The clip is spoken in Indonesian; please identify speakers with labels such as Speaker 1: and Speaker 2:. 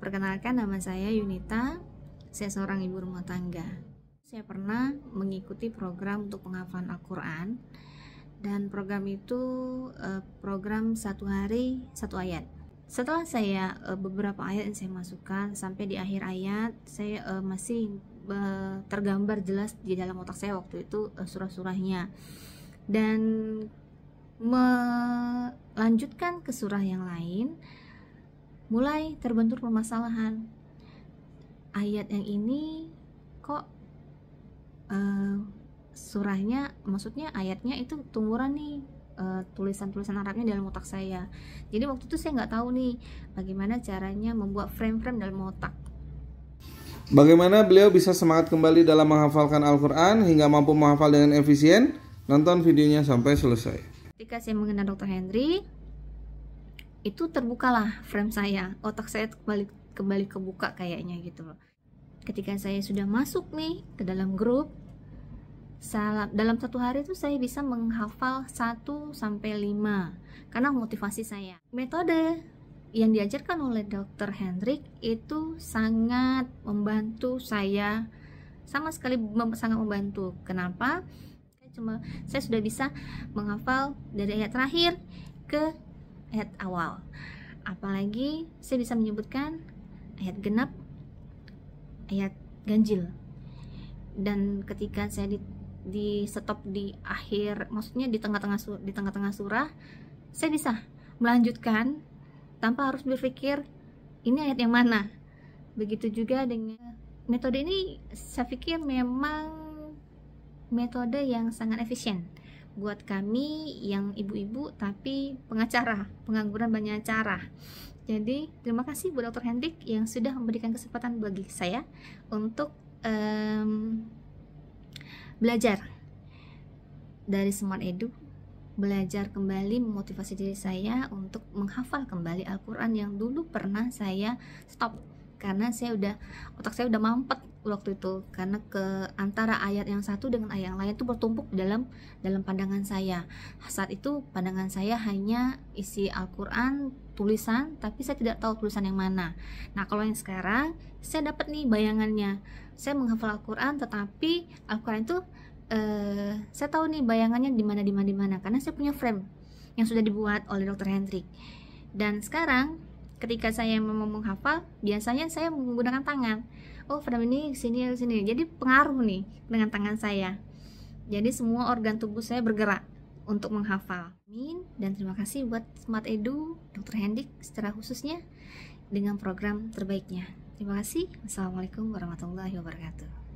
Speaker 1: Perkenalkan, nama saya Yunita. Saya seorang ibu rumah tangga. Saya pernah mengikuti program untuk penghafalan Al-Quran, dan program itu program 1 hari 1 ayat. Setelah saya beberapa ayat yang saya masukkan sampai di akhir ayat, saya masih tergambar jelas di dalam otak saya waktu itu surah-surahnya, dan melanjutkan ke surah yang lain. Mulai terbentur permasalahan, ayat yang ini kok surahnya, maksudnya ayatnya itu tumuran nih, tulisan-tulisan Arabnya dalam otak saya. Jadi waktu itu saya nggak tahu nih bagaimana caranya membuat frame-frame dalam otak.
Speaker 2: Bagaimana beliau bisa semangat kembali dalam menghafalkan Al-Quran hingga mampu menghafal dengan efisien? Nonton videonya sampai selesai.
Speaker 1: Ketika saya mengenal Dr. Hendrik, itu terbukalah frame saya, otak saya kembali kebuka kayaknya gitu loh. Ketika saya sudah masuk nih ke dalam grup, dalam 1 hari itu saya bisa menghafal 1-5 karena motivasi saya. Metode yang diajarkan oleh Dr. Hendrik itu sangat membantu saya, sama sekali sangat membantu. Kenapa? Saya sudah bisa menghafal dari ayat terakhir ke ayat awal, apalagi saya bisa menyebutkan ayat genap, ayat ganjil. Dan ketika saya di stop di akhir, maksudnya di tengah-tengah surah, saya bisa melanjutkan tanpa harus berpikir ini ayat yang mana. Begitu juga dengan metode ini, saya pikir memang metode yang sangat efisien buat kami yang ibu-ibu tapi pengacara, pengangguran banyak cara. Jadi terima kasih buat Dr. Hendrik yang sudah memberikan kesempatan bagi saya untuk belajar dari Smart Edu, belajar kembali memotivasi diri saya untuk menghafal kembali Al-Quran yang dulu pernah saya stop karena otak saya udah mampet waktu itu, karena ke antara ayat yang satu dengan ayat yang lain itu bertumpuk dalam pandangan saya. Saat itu pandangan saya hanya isi Al-Quran tulisan, tapi saya tidak tahu tulisan yang mana. Nah, kalau yang sekarang saya dapat nih bayangannya. Saya menghafal Al-Quran, tetapi Al-Quran itu saya tahu nih bayangannya di mana karena saya punya frame yang sudah dibuat oleh Dr. Hendrik. Dan sekarang ketika saya mau menghafal, biasanya saya menggunakan tangan. Oh, frame ini sini. Jadi pengaruh nih dengan tangan saya. Jadi semua organ tubuh saya bergerak untuk menghafal. Amin. Dan terima kasih buat Smart Edu, Dr. Hendrik secara khususnya dengan program terbaiknya. Terima kasih. Wassalamualaikum warahmatullahi wabarakatuh.